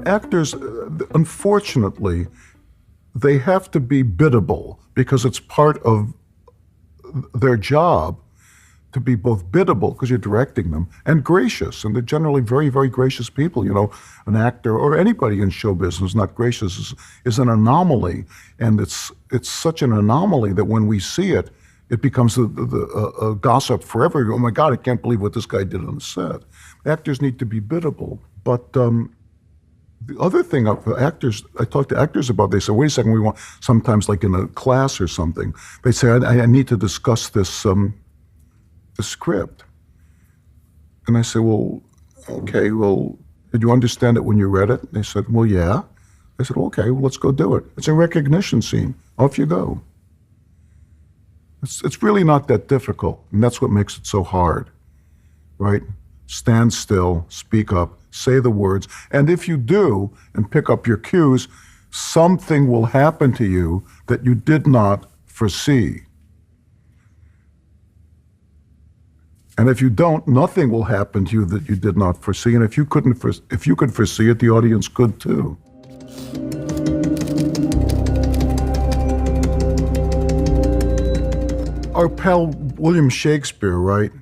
Actors, unfortunately, they have to be biddable because it's part of their job to be both biddable, because you're directing them, and gracious. And they're generally very, very gracious people. You know, an actor or anybody in show business not gracious is an anomaly. And it's such an anomaly that when we see it, it becomes a gossip forever. Oh my God, I can't believe what this guy did on the set. Actors need to be biddable. But the other thing, actors, I talk to actors about, they say, wait a second, we want, sometimes like in a class or something, they say, I need to discuss this the script. And I say, well, okay, well, did you understand it when you read it? They said, well, yeah. I said, okay, well, let's go do it. It's a recognition scene. Off you go. It's really not that difficult, and that's what makes it so hard, right? Stand still, speak up, say the words, and if you do, and pick up your cues, something will happen to you that you did not foresee. And if you don't, nothing will happen to you that you did not foresee. And if you could foresee it, the audience could too. Our pal William Shakespeare, right,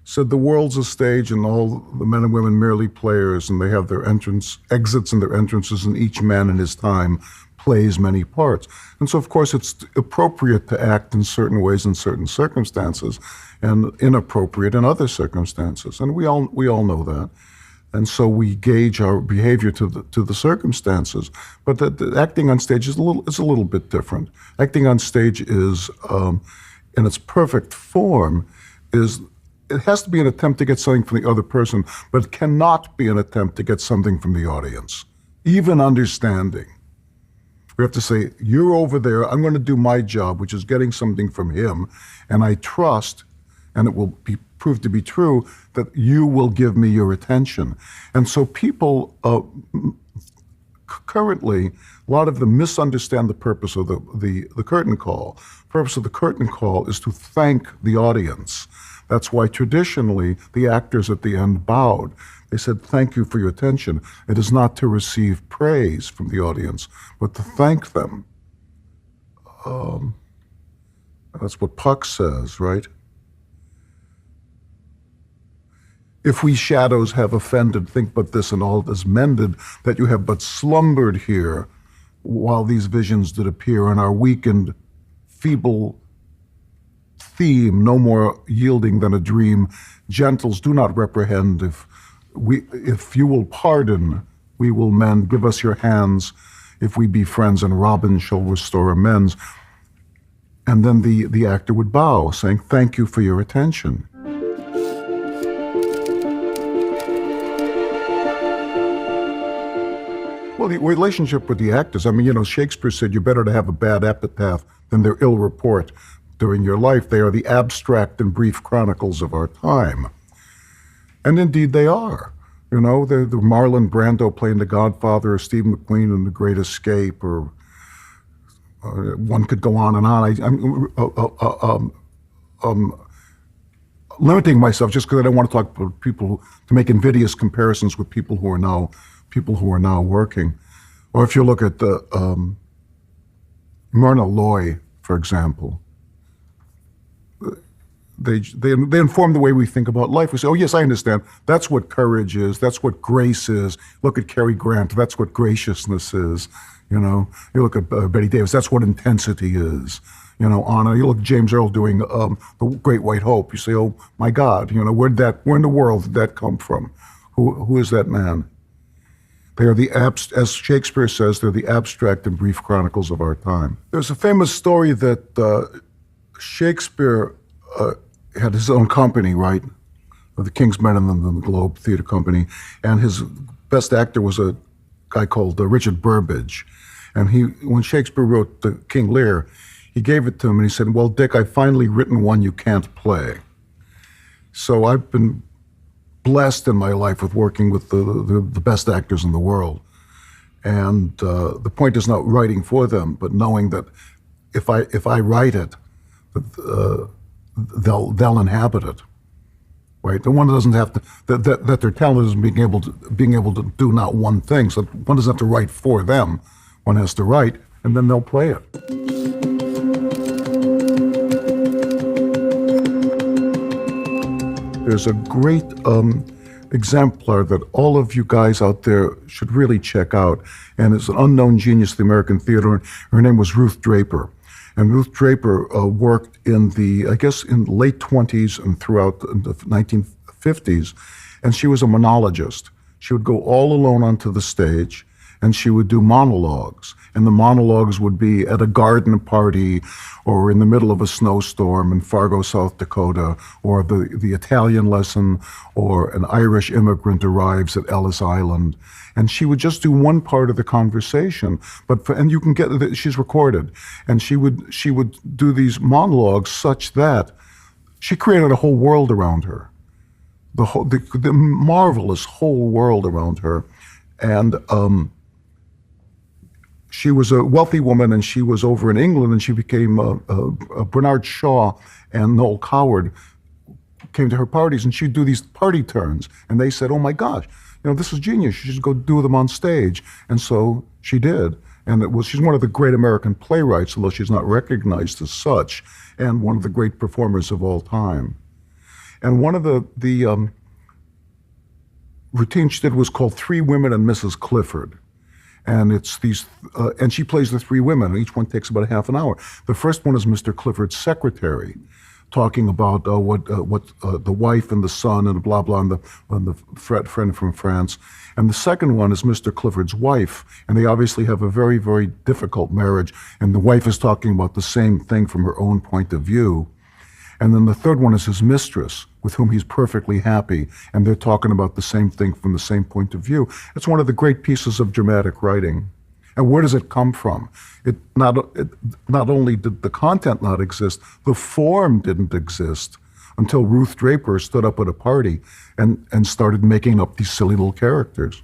said the world's a stage and all the men and women merely players, and they have their exits and their entrances, and each man in his time plays many parts. And so, of course, it's appropriate to act in certain ways in certain circumstances, and inappropriate in other circumstances. And we all know that. And so we gauge our behavior to the circumstances. But the acting on stage is a little bit different. Acting on stage is, in its perfect form, it has to be an attempt to get something from the other person, but it cannot be an attempt to get something from the audience, even understanding. We have to say, you're over there, I'm going to do my job, which is getting something from him, and I trust, and it will prove to be true, that you will give me your attention. And so people, currently, a lot of them misunderstand the purpose of the curtain call. The purpose of the curtain call is to thank the audience. That's why traditionally the actors at the end bowed. They said, thank you for your attention. It is not to receive praise from the audience, but to thank them. That's what Puck says, right? If we shadows have offended, think but this and all is mended, that you have but slumbered here while these visions did appear, and our weakened, feeble theme, no more yielding than a dream. Gentles, do not reprehend. If you will pardon, we will mend. Give us your hands, if we be friends, and Robin shall restore amends. And then the actor would bow, saying, thank you for your attention. Well, the relationship with the actors, I mean, you know, Shakespeare said you're better to have a bad epitaph than their ill report. During your life, they are the abstract and brief chronicles of our time. And indeed they are. You know, the Marlon Brando playing the Godfather, or Steve McQueen in The Great Escape, or one could go on and on. I'm limiting myself just because I don't want to talk about people to make invidious comparisons with people who are now working. Or if you look at Myrna Loy, for example, they inform the way we think about life. We say, oh yes, I understand. That's what courage is. That's what grace is. Look at Cary Grant. That's what graciousness is. You know, you look at Bette Davis. That's what intensity is. You know, Anna. You look at James Earl doing The Great White Hope. You say, oh my God. You know, where in the world did that come from? Who is that man? They are as Shakespeare says, they're the abstract and brief chronicles of our time. There's a famous story that Shakespeare had his own company, right? The King's Men and the Globe Theatre Company. And his best actor was a guy called Richard Burbage. And when Shakespeare wrote the King Lear, he gave it to him and he said, well, Dick, I've finally written one you can't play. So I've been blessed in my life with working with the best actors in the world. And the point is not writing for them, but knowing that if I write it, they'll inhabit it. right? The one that doesn't have to, that their talent is being able to do not one thing. So one doesn't have to write for them. One has to write, and then they'll play it. There's a great exemplar that all of you guys out there should really check out, and it's an unknown genius of the American theater. Her name was Ruth Draper. And Ruth Draper worked in the, I guess, in the late 20s and throughout the 1950s, and she was a monologist. She would go all alone onto the stage, and she would do monologues. And the monologues would be at a garden party or in the middle of a snowstorm in Fargo, South Dakota, or the Italian lesson, or an Irish immigrant arrives at Ellis Island. And she would just do one part of the conversation, and you can get, she's recorded, and she would do these monologues such that she created a whole world around her, the marvelous whole world around her. And she was a wealthy woman, and she was over in England, and she became Bernard Shaw and Noel Coward came to her parties, and she'd do these party turns, and they said, "Oh my gosh, this is genius. You should go do them on stage." And so she did. And she's one of the great American playwrights, although she's not recognized as such, and one of the great performers of all time. And one of the routines she did was called Three Women and Mrs. Clifford. And it's these, and she plays the three women, and each one takes about a half an hour. The first one is Mr. Clifford's secretary, talking about what the wife and the son and blah blah and the friend from France. And the second one is Mr. Clifford's wife, and they obviously have a very, very difficult marriage. And the wife is talking about the same thing from her own point of view. And then the third one is his mistress, with whom he's perfectly happy, and they're talking about the same thing from the same point of view. It's one of the great pieces of dramatic writing. And where does it come from? Not only did the content not exist, the form didn't exist until Ruth Draper stood up at a party and started making up these silly little characters.